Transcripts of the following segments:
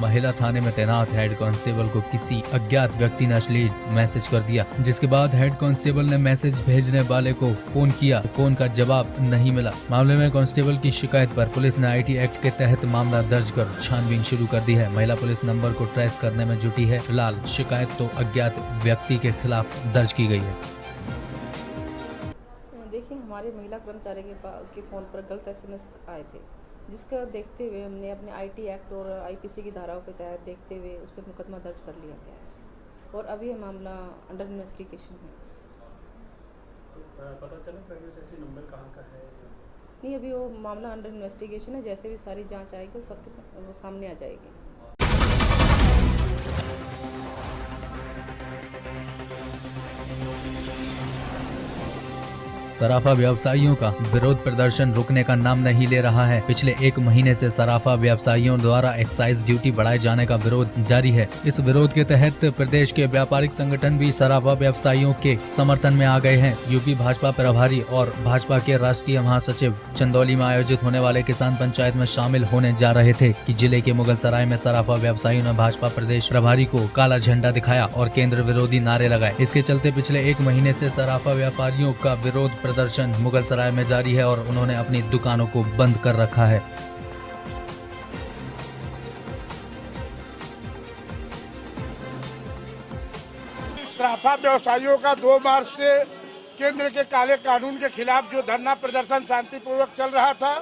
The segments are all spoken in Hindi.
महिला थाने में तैनात हेड कांस्टेबल को किसी अज्ञात व्यक्ति ने अश्लील मैसेज कर दिया, जिसके बाद हेड कांस्टेबल ने मैसेज भेजने वाले को फोन किया। फोन का जवाब नहीं मिला। मामले में कांस्टेबल की शिकायत पर पुलिस ने IT एक्ट के तहत मामला दर्ज कर छानबीन शुरू कर दी है। महिला पुलिस नंबर को ट्रेस करने में जुटी है। फिलहाल शिकायत तो अज्ञात व्यक्ति के खिलाफ दर्ज की गई है। देखिए, हमारे महिला कर्मचारी के फ़ोन पर गलत SMS आए थे, जिसका देखते हुए हमने अपने IT एक्ट और IPC की धाराओं के तहत देखते हुए उस पर मुकदमा दर्ज कर लिया गया है और अभी यह मामला अंडर इन्वेस्टिगेशन है। पता चला प्रेगनेंसी नंबर कहाँ का है? नहीं, अभी वो मामला अंडर इन्वेस्टिगेशन है। जैसे भी सारी जांच आएगी वो सामने आ जाएगी। सराफा व्यवसायियों का विरोध प्रदर्शन रुकने का नाम नहीं ले रहा है। पिछले 1 महीने से सराफा व्यवसायियों द्वारा एक्साइज ड्यूटी बढ़ाए जाने का विरोध जारी है। इस विरोध के तहत प्रदेश के व्यापारिक संगठन भी सराफा व्यवसायियों के समर्थन में आ गए हैं। यूपी भाजपा प्रभारी और भाजपा के राष्ट्रीय महासचिव चंदौली में आयोजित होने वाले किसान पंचायत में शामिल होने जा रहे थे कि जिले के मुगलसराय में सराफा व्यवसायियों ने भाजपा प्रदेश प्रभारी को काला झंडा दिखाया और केंद्र विरोधी नारे लगाए। इसके चलते पिछले 1 महीने से सराफा व्यापारियों का विरोध प्रदर्शन मुगलसराय में जारी है और उन्होंने अपनी दुकानों को बंद कर रखा है। सराफा व्यवसायियों का 2 मार्च से केंद्र के काले कानून के खिलाफ जो धरना प्रदर्शन शांतिपूर्वक चल रहा था,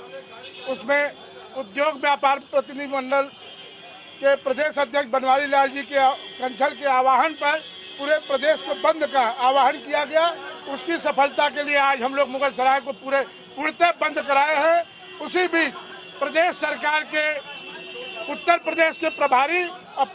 उसमें उद्योग व्यापार प्रतिनिधि मंडल के प्रदेश अध्यक्ष बनवारी लाल जी के कंछल के आह्वान पर पूरे प्रदेश को बंद का आह्वान किया गया। उसकी सफलता के लिए आज हम लोग मुगलसराय को पूर्णतः बंद कराए हैं। उसी बीच प्रदेश सरकार के उत्तर प्रदेश के प्रभारी और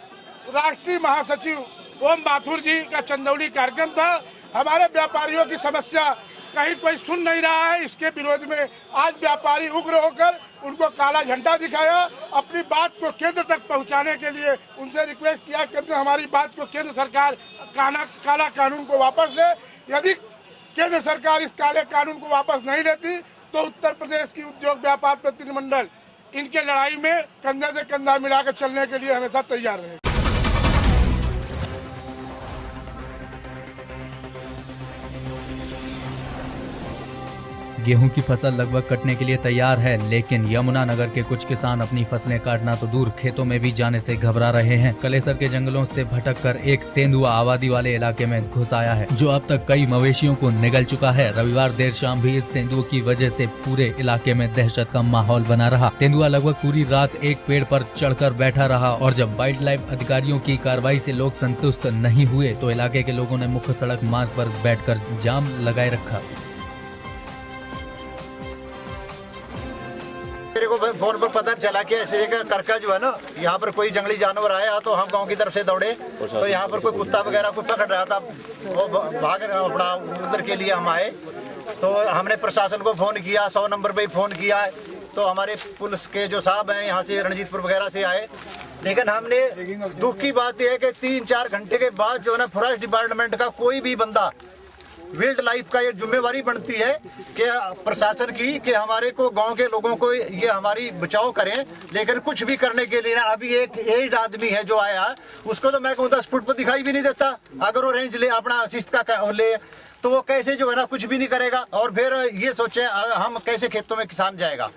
राष्ट्रीय महासचिव ओम माथुर जी का चंदौली कार्यक्रम था। हमारे व्यापारियों की समस्या कहीं कोई सुन नहीं रहा है। इसके विरोध में आज व्यापारी उग्र होकर उनको काला झंडा दिखाया। अपनी बात को केंद्र तक पहुंचाने के लिए उनसे रिक्वेस्ट किया कि हमारी बात को केंद्र सरकार काला कानून को वापस ले। यदि केंद्र सरकार इस काले कानून को वापस नहीं लेती तो उत्तर प्रदेश की उद्योग व्यापार प्रतिनिधिमंडल इनके लड़ाई में कंधे से कंधा मिलाकर चलने के लिए हमेशा तैयार रहे। गेहूं की फसल लगभग कटने के लिए तैयार है, लेकिन यमुनानगर के कुछ किसान अपनी फसलें काटना तो दूर खेतों में भी जाने से घबरा रहे हैं। कलेसर के जंगलों से भटककर एक तेंदुआ आबादी वाले इलाके में घुस आया है, जो अब तक कई मवेशियों को निगल चुका है। रविवार देर शाम भी इस तेंदुए की वजह से पूरे इलाके में दहशत का माहौल बना रहा। तेंदुआ लगभग पूरी रात एक पेड़ पर चढ़कर बैठा रहा और जब वाइल्ड लाइफ अधिकारियों की कार्रवाई से लोग संतुष्ट नहीं हुए तो इलाके के लोगों ने मुख्य सड़क मार्ग पर बैठकर जाम लगाए रखा। मेरे को फोन पर पता चला कि ऐसे जगह करका जो है ना, यहाँ पर कोई जंगली जानवर आया तो हम गांव की तरफ से दौड़े तो यहाँ पर कोई कुत्ता वगैरह को पकड़ रहा था। वो भाग अपना उधर के लिए हम आए तो हमने प्रशासन को फोन किया, 100 नंबर पे फोन किया तो हमारे पुलिस के जो साहब हैं यहाँ से रणजीतपुर वगैरह से आए। लेकिन हमने दुख की बात यह है कि 3-4 घंटे के बाद जो है ना फॉरेस्ट डिपार्टमेंट का कोई भी बंदा, वाइल्ड लाइफ का ये जिम्मेवारी बनती है कि प्रशासन की कि हमारे को गांव के लोगों को ये हमारी बचाव करें, लेकिन कुछ भी करने के लिए ना अभी एक एज आदमी है जो आया उसको तो मैं कहूँ 10 फुट पर दिखाई भी नहीं देता। अगर वो रेंज ले अपना शिस्त का ले तो वो कैसे जो है ना कुछ भी नहीं करेगा और फिर ये सोचे हम कैसे खेतों में किसान जाएगा।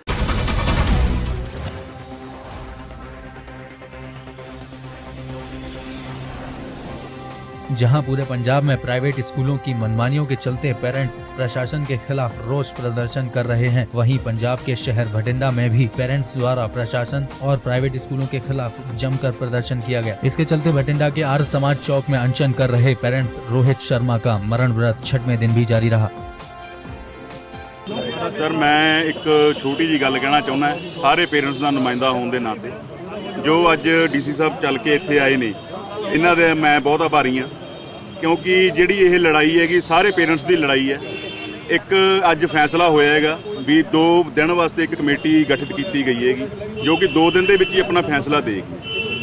जहां पूरे पंजाब में प्राइवेट स्कूलों की मनमानियों के चलते पेरेंट्स प्रशासन के खिलाफ रोष प्रदर्शन कर रहे हैं, वहीं पंजाब के शहर भटिंडा में भी पेरेंट्स द्वारा प्रशासन और प्राइवेट स्कूलों के खिलाफ जमकर प्रदर्शन किया गया। इसके चलते भटिंडा के आर्य समाज चौक में अनशन कर रहे पेरेंट्स रोहित शर्मा का मरण व्रत 6वें दिन भी जारी रहा। सर, मैं एक छोटी जी गल कहना चाहुंदा, सारे पेरेंट्स का नुमाइंदा होने के नाते जो अज DC साहब चल के इत्थे आए ने, इन्हां दे मैं बहुत आभारी हाँ, क्योंकि जिहड़ी ये लड़ाई हैगी सारे पेरेंट्स की लड़ाई है। एक अज फैसला होया हैगा भी 2 दिन वास्ते एक कमेटी गठित की गई हैगी जो कि 2 दिन दे विच ही अपना फैसला देगी।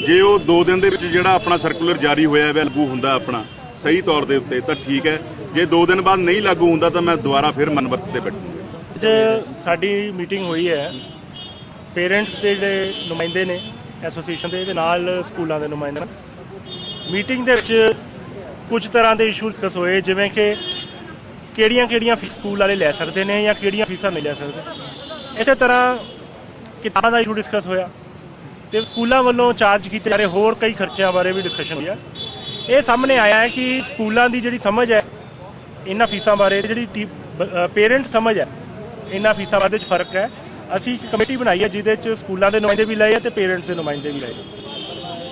जे वो 2 दिन दे विच जिहड़ा अपना सर्कुलर जारी होया है लागू हुंदा अपना सही तौर के उत्ते तो ठीक है, जे 2 दिन बाद नहीं लागू हुंदा तो मैं दोबारा फिर मनवरत ते बैठूंगा। साडी मीटिंग हुई है, पेरेंट्स के जिहड़े नुमाइंदे ने ਐਸੋਸੀਏਸ਼ਨ ਦੇ ਨਾਲ ਸਕੂਲਾਂ ਦੇ ਨੁਮਾਇੰਦੇ ਨਾਲ ਮੀਟਿੰਗ ਦੇ ਵਿੱਚ ਕੁਝ ਤਰ੍ਹਾਂ ਦੇ ਇਸ਼ੂ ਡਿਸਕਸ ਹੋਏ, ਜਿਵੇਂ ਕਿ ਕਿਹੜੀਆਂ ਫੀਸ ਸਕੂਲ ਵਾਲੇ ਲੈ ਸਕਦੇ ਨੇ ਜਾਂ ਕਿਹੜੀਆਂ ਫੀਸਾਂ ਨਹੀਂ ਲੈ ਸਕਦੇ। ਇਸੇ ਤਰ੍ਹਾਂ ਕਿਤਾਬਾਂ ਦਾ ਇਸ਼ੂ ਡਿਸਕਸ ਹੋਇਆ ਤੇ ਸਕੂਲਾਂ ਵੱਲੋਂ ਚਾਰਜ ਕੀਤੇ ਜਾ ਰਹੇ ਹੋਰ ਕਈ ਖਰਚਿਆਂ ਬਾਰੇ ਵੀ ਡਿਸਕਸ਼ਨ ਹੋਈ ਹੈ। ਇਹ ਸਾਹਮਣੇ ਆਇਆ ਹੈ ਕਿ ਸਕੂਲਾਂ ਦੀ ਜਿਹੜੀ ਸਮਝ ਹੈ ਇਹਨਾਂ ਫੀਸਾਂ ਬਾਰੇ, ਜਿਹੜੀ ਪੇਰੈਂਟ ਸਮਝ ਹੈ ਇਹਨਾਂ ਫੀਸਾਂ ਬਾਰੇ 'ਚ ਫਰਕ ਹੈ। ਅਸੀਂ ਇੱਕ ਕਮੇਟੀ ਬਣਾਈ ਹੈ ਜਿਹਦੇ 'ਚ ਸਕੂਲਾਂ ਦੇ ਨੁਮਾਇੰਦੇ ਵੀ ਲਏ ਆ ਤੇ ਪੇਰੈਂਟਸ ਦੇ ਨੁਮਾਇੰਦੇ ਵੀ ਲਏ।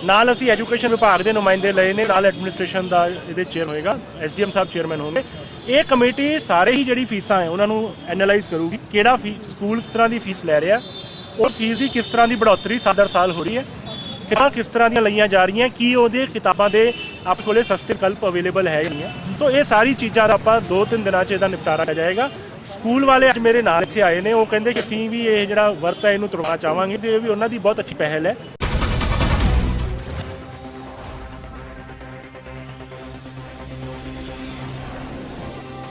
ਨਾਲ ਅਸੀਂ ਐਜੂਕੇਸ਼ਨ ਵਿਭਾਗ ਦੇ ਨੁਮਾਇੰਦੇ ਲਏ ਨੇ, ਨਾਲ ਐਡਮਿਨਿਸਟ੍ਰੇਸ਼ਨ ਦਾ ਇਹਦੇ ਚੇਅਰ ਹੋਏਗਾ, SDM ਸਾਹਿਬ ਚੇਅਰਮੈਨ ਹੋਣਗੇ। ਇਹ ਕਮੇਟੀ ਸਾਰੇ ਹੀ ਜਿਹੜੀ ਫੀਸਾਂ ਹੈ ਉਹਨਾਂ ਨੂੰ ਐਨਾਲਾਈਜ਼ ਕਰੂਗੀ, ਕਿਹੜਾ ਸਕੂਲ ਕਿਸ ਤਰ੍ਹਾਂ ਦੀ ਫੀਸ ਲੈ ਰਿਹਾ, ਉਹ ਫੀਸ ਦੀ ਕਿਸ ਤਰ੍ਹਾਂ ਦੀ बढ़ोतरी ਸਾਲ ਦਰ ਸਾਲ ਹੋ ਰਹੀ ਹੈ, ਕਿਸ ਤਰ੍ਹਾਂ ਦੀਆਂ ਲਈਆਂ ਜਾ ਰਹੀਆਂ, ਕੀ ਉਹਦੇ ਕਿਤਾਬਾਂ ਦੇ ਆਪ ਕੋਲੇ ਸਸਤੇ ਵਿਕਲਪ ਅਵੇਲੇਬਲ ਹੈ ਜਾਂ ਨਹੀਂ ਹੈ। ਸੋ ਇਹ ਸਾਰੀ ਚੀਜ਼ਾਂ ਦਾ ਆਪਾਂ 2-3 ਦਿਨਾਂ 'ਚ ਇਹਦਾ ਨਿਪਟਾਰਾ ਕਰ ਜਾਏਗਾ। ਸਕੂਲ ਵਾਲੇ ਅੱਜ ਮੇਰੇ ਨਾਲ ਇੱਥੇ ਆਏ ਨੇ, ਉਹ ਕਹਿੰਦੇ ਕਿ ਅਸੀਂ ਵੀ ਇਹ ਜਿਹੜਾ ਵਰਤ ਹੈ ਇਹਨੂੰ ਤੁੜਵਾਉਣਾ ਚਾਹਾਂਗੇ ਤੇ ਇਹ ਵੀ ਉਹਨਾਂ ਦੀ ਬਹੁਤ ਅੱਛੀ ਪਹਿਲ ਹੈ।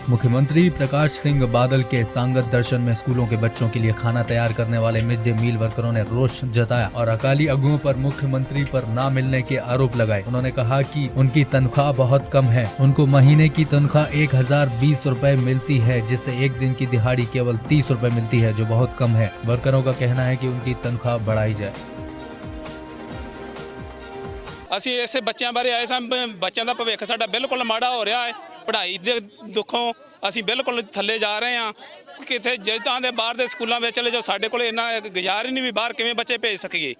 मुख्यमंत्री प्रकाश सिंह बादल के सांगत दर्शन में स्कूलों के बच्चों के लिए खाना तैयार करने वाले मिड डे मील वर्करों ने रोष जताया और अकाली अगुओं पर मुख्यमंत्री पर ना मिलने के आरोप लगाए। उन्होंने कहा कि उनकी तनख्वाह बहुत कम है, उनको महीने की तनख्वाह 1020 रुपए मिलती है, जिससे एक दिन की दिहाड़ी केवल 30 रुपए मिलती है, जो बहुत कम है। वर्करों का कहना है कि उनकी तनख्वाह बढ़ाई जाए। ਅਸੀਂ ਇਸੇ ਬੱਚਿਆਂ ਬਾਰੇ ਆਏ ਸਾਂ। ਬੱਚਿਆਂ ਦਾ ਭਵਿੱਖ ਸਾਡਾ ਬਿਲਕੁਲ ਮਾੜਾ ਹੋ ਰਿਹਾ ਹੈ। ਪੜ੍ਹਾਈ ਦੇ ਦੁੱਖੋਂ ਅਸੀਂ ਬਿਲਕੁਲ ਥੱਲੇ ਜਾ ਰਹੇ ਹਾਂ। ਕਿਤੇ ਜਿੱਦਾਂ ਦੇ ਬਾਹਰ ਦੇ ਸਕੂਲਾਂ ਵਿੱਚ ਚਲੇ ਜਾਓ, ਸਾਡੇ ਕੋਲ ਇੰਨਾ ਗੁਜ਼ਾਰ ਹੀ ਨਹੀਂ ਵੀ ਬਾਹਰ ਕਿਵੇਂ ਬੱਚੇ ਭੇਜ ਸਕੀਏ।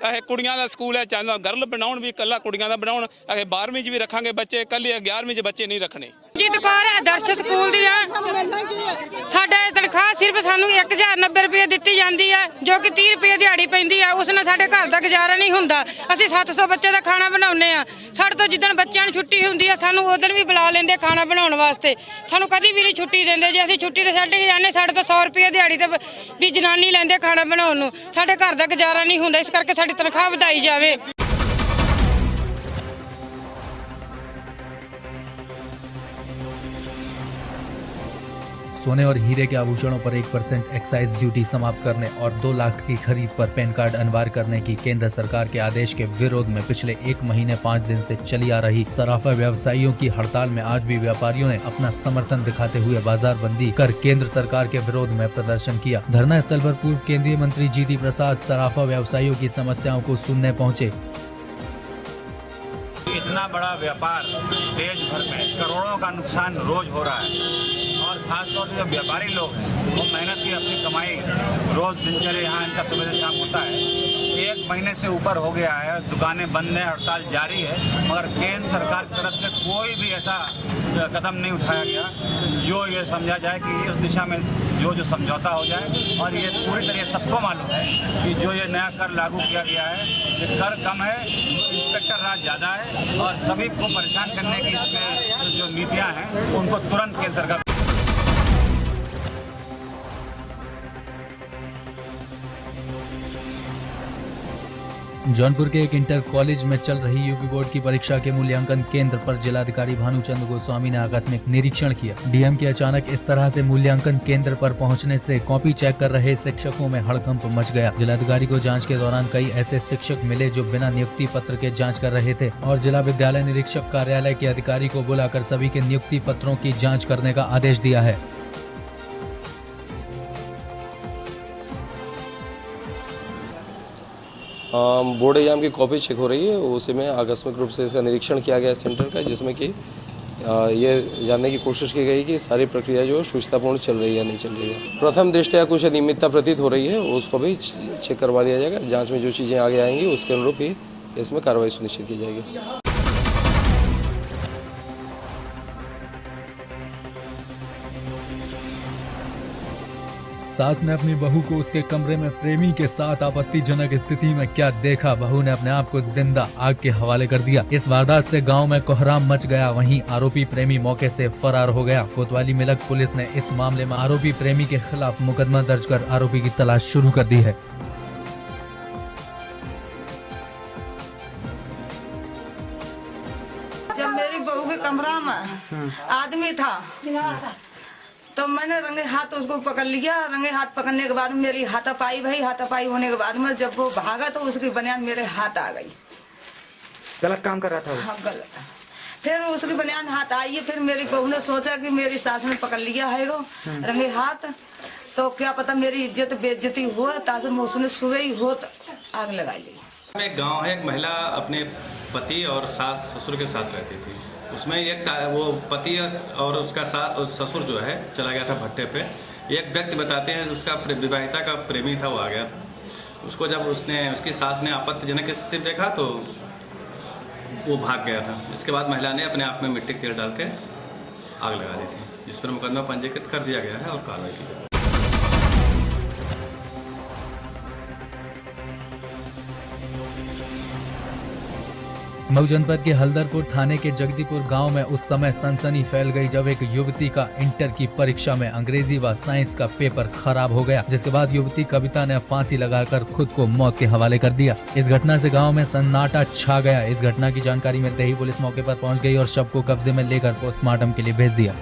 ਇਹ ਕੁੜੀਆਂ ਦਾ ਸਕੂਲ ਹੈ, ਚਾਹੁੰਦਾ ਗਰਲ ਬਣਾਉਣ ਵੀ ਇਕੱਲਾ ਕੁੜੀਆਂ ਦਾ ਬਣਾਉਣ। ਇਹ 12ਵੀਂ 'ਚ ਵੀ ਰੱਖਾਂਗੇ ਬੱਚੇ, ਇਕੱਲੇ 11ਵੀਂ 'ਚ ਬੱਚੇ ਨਹੀਂ ਰੱਖਣੇ। ਜੀਤ ਕੌਰ ਆਦਰਸ਼ ਸਕੂਲ ਦੀ ਆ। ਸਾਡਾ ਤਨਖਾਹ ਸਿਰਫ ਸਾਨੂੰ 1090 ਰੁਪਏ ਦਿੱਤੀ ਜਾਂਦੀ ਹੈ, ਜੋ ਕਿ 30 ਰੁਪਏ ਦਿਹਾੜੀ ਪੈਂਦੀ ਆ। ਉਸ ਨਾਲ ਸਾਡੇ ਘਰ ਦਾ ਗੁਜ਼ਾਰਾ ਨਹੀਂ ਹੁੰਦਾ। ਅਸੀਂ 700 ਬੱਚੇ ਦਾ ਖਾਣਾ ਬਣਾਉਂਦੇ ਆ। ਸਾਡੇ ਤੋਂ ਜਿੱਦਣ ਬੱਚਿਆਂ ਨੂੰ ਛੁੱਟੀ ਹੁੰਦੀ ਆ, ਸਾਨੂੰ ਉਦੋਂ ਵੀ ਬੁਲਾ ਲੈਂਦੇ ਖਾਣਾ ਬਣਾਉਣ ਵਾਸਤੇ। ਸਾਨੂੰ ਕਦੀ ਵੀ ਨਹੀਂ ਛੁੱਟੀ ਦਿੰਦੇ। ਜੇ ਅਸੀਂ ਛੁੱਟੀ ਤੇ ਛੱਡ ਕੇ ਜਾਂਦੇ, ਸਾਡੇ ਤੋਂ 100 ਰੁਪਏ ਦਿਹਾੜੀ ਤੇ ਵੀ ਜਨਾਨੀ ਲੈਂਦੇ ਖਾਣਾ ਬਣਾਉਣ ਨੂੰ। ਸਾਡੇ ਘਰ ਦਾ ਗੁਜ਼ਾਰਾ ਨਹੀਂ ਹੁੰਦਾ, ਇਸ ਕਰਕੇ ਸਾਡੀ ਤਨਖਾਹ ਵਧਾਈ ਜਾਵੇ। सोने और हीरे के आभूषणों पर 1% एक्साइज ड्यूटी समाप्त करने और 2 लाख की खरीद पर पैन कार्ड अनिवार्य करने की केंद्र सरकार के आदेश के विरोध में पिछले 1 महीने 5 दिन से चली आ रही सराफा व्यवसायियों की हड़ताल में आज भी व्यापारियों ने अपना समर्थन दिखाते हुए बाजारबंदी कर केंद्र सरकार के विरोध में प्रदर्शन किया। धरना स्थल पर पूर्व केंद्रीय मंत्री जीती प्रसाद सराफा व्यवसायियों की समस्याओं को सुनने पहुँचे। इतना बड़ा व्यापार देश भर में करोड़ों का नुकसान रोज हो रहा है और खासतौर से जो व्यापारी लोग हैं वो मेहनत की अपनी कमाई रोज दिनचर्या यहाँ इनका सुबह से शाम होता है। 1 महीने से ऊपर हो गया है, दुकानें बंद हैं, हड़ताल जारी है, मगर केंद्र सरकार की तरफ से कोई भी ऐसा कदम नहीं उठाया गया जो ये समझा जाए कि इस दिशा में जो समझौता हो जाए। और ये पूरी तरह सबको मालूम है कि जो ये नया कर लागू किया गया है, ये कर कम है, इंस्पेक्टर राज ज़्यादा है और सभी को परेशान करने की इसमें जो नीतियाँ हैं उनको तुरंत केंद्र सरकार। जौनपुर के एक इंटर कॉलेज में चल रही यूपी बोर्ड की परीक्षा के मूल्यांकन केंद्र पर जिलाधिकारी भानुचंद्र गोस्वामी ने आकस्मिक निरीक्षण किया। डीएम के अचानक इस तरह से मूल्यांकन केंद्र पर पहुंचने से कॉपी चेक कर रहे शिक्षकों में हड़कंप मच गया। जिलाधिकारी को जांच के दौरान कई ऐसे शिक्षक मिले जो बिना नियुक्ति पत्र के जांच कर रहे थे और जिला विद्यालय निरीक्षक कार्यालय के अधिकारी को बुलाकर सभी के नियुक्ति पत्रों की जाँच करने का आदेश दिया है। बोर्ड एग्जाम की कॉपी चेक हो रही है, उसी में आकस्मिक रूप से इसका निरीक्षण किया गया सेंटर का, जिसमें कि ये जानने की कोशिश की गई कि सारी प्रक्रिया जो है सुचितापूर्ण चल रही है या नहीं चल रही है। प्रथम दृष्टया कुछ अनियमितता प्रतीत हो रही है, उसको भी चेक करवा दिया जाएगा। जांच में जो चीज़ें आगे आएंगी उसके अनुरूप ही इसमें कार्रवाई सुनिश्चित की जाएगी। सास ने अपनी बहू को उसके कमरे में प्रेमी के साथ आपत्तिजनक स्थिति में क्या देखा, बहू ने अपने आप को जिंदा आग के हवाले कर दिया। इस वारदात से गांव में कोहराम मच गया। वहीं आरोपी प्रेमी मौके से फरार हो गया। कोतवाली मिलक पुलिस ने इस मामले में आरोपी प्रेमी के खिलाफ मुकदमा दर्ज कर आरोपी की तलाश शुरू कर दी है। जब मेरी बहू के कमरा में आदमी था तो मैंने रंगे हाथ उसको पकड़ लिया। रंगे हाथ पकड़ने के बाद मेरी हाथापाई भाई, हाथापाई होने के बाद में जब वो भागा तो उसकी बनियान मेरे हाथ आ गई। गलत काम कर रहा था वो? हाँ गलत। फिर उसकी बनियान हाथ आई, फिर मेरी बहू ने सोचा कि मेरी सास ने पकड़ लिया है वो रंगे हाथ, तो क्या पता मेरी इज्जत बेइज्जती हो, ताकि उसने सुबह ही हो तो आग लगा ली। एक गांव है, एक महिला अपने पति और सास ससुर के साथ रहती थी। उसमें एक वो पति और उसका ससुर जो है चला गया था भट्टे पे। एक व्यक्ति बताते हैं उसका विवाहिता का प्रेमी था, वो आ गया था। उसको जब उसकी सास ने आपत्तिजनक स्थिति देखा तो वो भाग गया था। इसके बाद महिला ने अपने आप में मिट्टी तेल डाल के आग लगा दी थी, जिस पर मुकदमा पंजीकृत कर दिया गया है और कार्रवाई की गई। मऊ जनपद के हल्दरपुर थाने के जगदीपुर गांव में उस समय सनसनी फैल गई जब एक युवती का इंटर की परीक्षा में अंग्रेजी व साइंस का पेपर खराब हो गया, जिसके बाद युवती कविता ने फांसी लगाकर खुद को मौत के हवाले कर दिया। इस घटना से गांव में सन्नाटा छा गया। इस घटना की जानकारी मिलते ही पुलिस मौके पर पहुंच गई और शव को कब्जे में लेकर पोस्टमार्टम के लिए भेज दिया।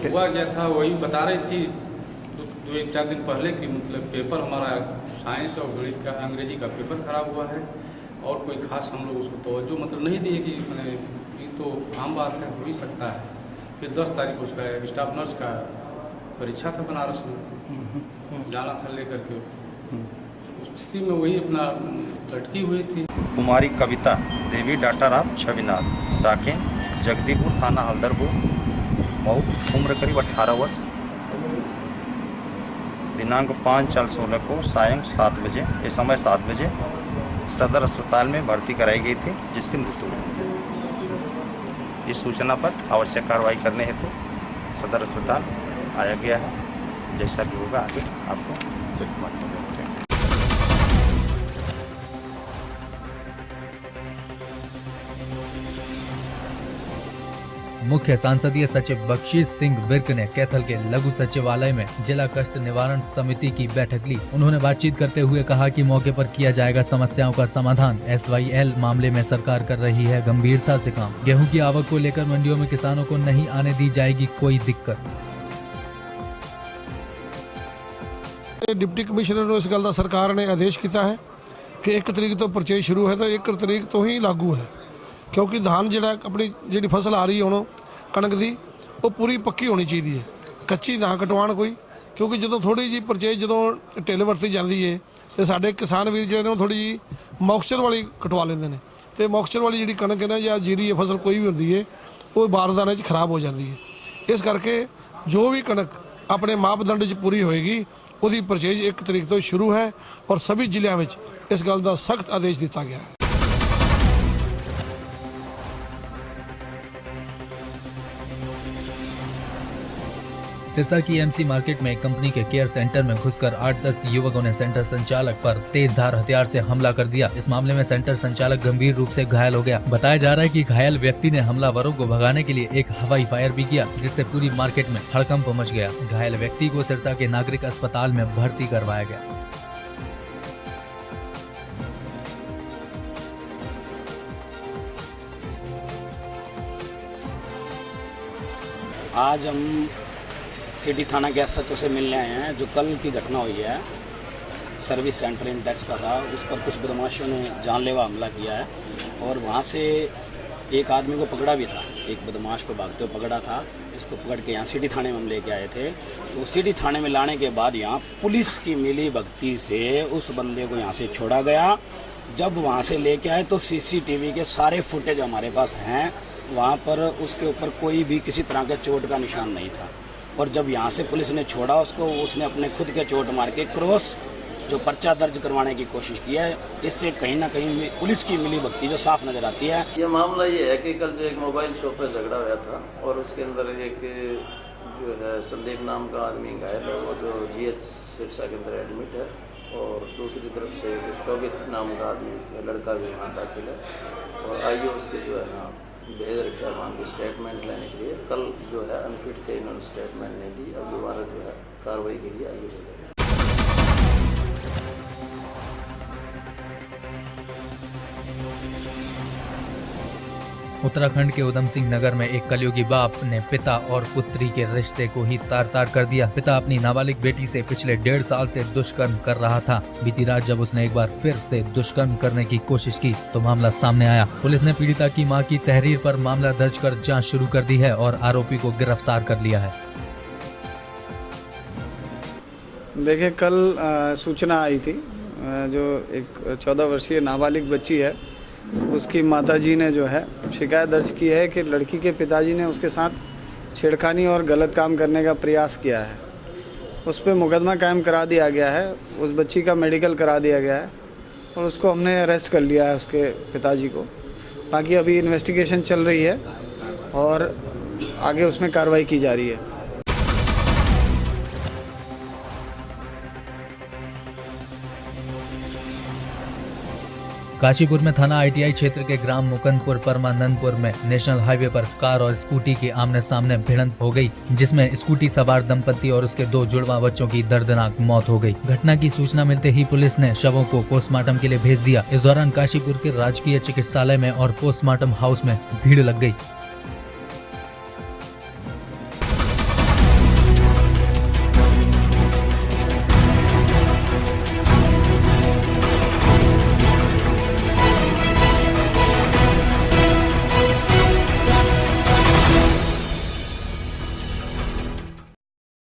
हुआ क्या था वही बता रही थी 2-4 दिन पहले कि मतलब पेपर हमारा साइंस और गणित का अंग्रेजी का पेपर खराब हुआ है और कोई खास हम लोग उसको तवज्जो मतलब नहीं दिए कि मैंने ये तो आम बात है, हो ही सकता है। फिर 10 तारीख को उसका स्टाफ नर्स का परीक्षा था बनारस में, जाना था लेकर के। उस स्थिति में वही अपना लटकी हुई थी। कुमारी कविता देवी डाटाराम छविनाथ, साकिन जगदीपुर थाना हल्दरपुर मऊ, उम्र करीब 18 वर्ष। दिनांक 5/4/16 को सायं 7 बजे, इस समय 7 बजे सदर अस्पताल में भर्ती कराई गई थी, जिसकी मृत्यु हुई। इस सूचना पर आवश्यक कार्रवाई करने हेतु सदर अस्पताल आया गया है। जैसा भी होगा आगे आपको चेक मालूम होगा। मुख्य सांसदीय सचिव बख्शीश सिंह विर्क ने कैथल के लघु सचिवालय में जिला कष्ट निवारण समिति की बैठक ली। उन्होंने बातचीत करते हुए कहा कि मौके पर किया जाएगा समस्याओं का समाधान। SYL मामले में सरकार कर रही है गंभीरता से काम। गेहूं की आवक को लेकर मंडियों में किसानों को नहीं आने दी जाएगी कोई दिक्कत। डिप्टी कमिश्नर ने इस गल का सरकार ने आदेश किया है कि 1 तरीक तो परचेज शुरू है तो 1 तरीक तो ही लागू है, क्योंकि धान जिहड़ा अपनी जी फसल आ रही है हुण कणक दी वो पूरी पक्की होनी चाहिए है, कच्ची ना कटवाण कोई। क्योंकि जो थोड़ी जी परचेज जो ढिल वरती जाती है तो साडे किसान वीर जो थोड़ी जी मॉइस्चर वाली कटवा लेंदे ने, तो मॉइस्चर वाली जी कणक है ना या जीरी है फसल कोई भी होंदी है वो बारदाने खराब हो जाती है। इस करके जो भी कणक अपने मापदंड च पूरी होएगी उसकी परचेज 1 तरीक तो शुरू है और सभी जिलों में इस गल का सख्त आदेश दिता गया है। सिरसा की MC मार्केट में एक कंपनी के केयर सेंटर में घुसकर 8-10 युवकों ने सेंटर संचालक पर तेजधार हथियार से हमला कर दिया। इस मामले में सेंटर संचालक गंभीर रूप से घायल हो गया। बताया जा रहा है कि घायल व्यक्ति ने हमलावरों को भगाने के लिए एक हवाई फायर भी किया, जिससे पूरी मार्केट में हड़कंप मच गया। घायल व्यक्ति को सिरसा के नागरिक अस्पताल में भर्ती करवाया गया। आज हम सिटी थाना के एसएचओ से मिलने आए हैं। जो कल की घटना हुई है सर्विस सेंटर इंडेक्स का था, उस पर कुछ बदमाशों ने जानलेवा हमला किया है और वहाँ से एक आदमी को पकड़ा भी था। एक बदमाश को भागते हुए पकड़ा था, जिसको पकड़ के यहाँ सिटी थाने में हम लेके आए थे। तो सिटी थाने में लाने के बाद यहाँ पुलिस की मिली भगती से उस बंदे को यहाँ से छोड़ा गया। जब वहाँ से लेके आए तो CCTV के सारे फुटेज हमारे पास हैं। वहाँ पर उसके ऊपर कोई भी किसी तरह के चोट का निशान नहीं था और जब यहाँ से पुलिस ने छोड़ा उसको, उसने अपने खुद के चोट मार के क्रॉस जो पर्चा दर्ज करवाने की कोशिश की है। इससे कहीं ना कहीं पुलिस की मिली भगती जो साफ नजर आती है। ये मामला ये है कि कल जो एक मोबाइल शॉप पर झगड़ा हुआ था और उसके अंदर एक जो है संदीप नाम का आदमी घायल है, वो जो GH सिरसा के अंदर एडमिट है और दूसरी तरफ से शोभित नाम का आदमी लड़का भी वहाँ दाखिल है और आइए उसके जो है ना भेज रखा है वहाँ की स्टेटमेंट लेने के लिए। कल जो है अनफिट थे, इन्होंने स्टेटमेंट नहीं दी। अब दोबारा जो है कार्रवाई के लिए आइए हो जाएगी। उत्तराखंड के उधम सिंह नगर में एक कलयुगी बाप ने पिता और पुत्री के रिश्ते को ही तार-तार कर दिया। पिता अपनी नाबालिग बेटी से पिछले 1.5 साल से दुष्कर्म कर रहा था। बीती रात जब उसने एक बार फिर से दुष्कर्म करने की कोशिश की तो मामला सामने आया। पुलिस ने पीड़िता की मां की तहरीर पर मामला दर्ज कर जांच शुरू कर दी है और आरोपी को गिरफ्तार कर लिया है। देखिए, कल सूचना आई थी, जो एक 14 वर्षीय नाबालिग बच्ची है, उसकी माताजी ने जो है शिकायत दर्ज की है कि लड़की के पिताजी ने उसके साथ छेड़खानी और गलत काम करने का प्रयास किया है। उस पर मुकदमा कायम करा दिया गया है, उस बच्ची का मेडिकल करा दिया गया है और उसको हमने अरेस्ट कर लिया है, उसके पिताजी को। बाकी अभी इन्वेस्टिगेशन चल रही है और आगे उसमें कार्रवाई की जा रही है। काशीपुर में थाना ITI क्षेत्र के ग्राम मुकंदपुर परमानंदपुर में नेशनल हाईवे पर कार और स्कूटी के आमने सामने भिड़ंत हो गई, जिसमें स्कूटी सवार दंपति और उसके 2 जुड़वा बच्चों की दर्दनाक मौत हो गई। घटना की सूचना मिलते ही पुलिस ने शवों को पोस्टमार्टम के लिए भेज दिया। इस दौरान काशीपुर के राजकीय चिकित्सालय में और पोस्टमार्टम हाउस में भीड़ लग गई।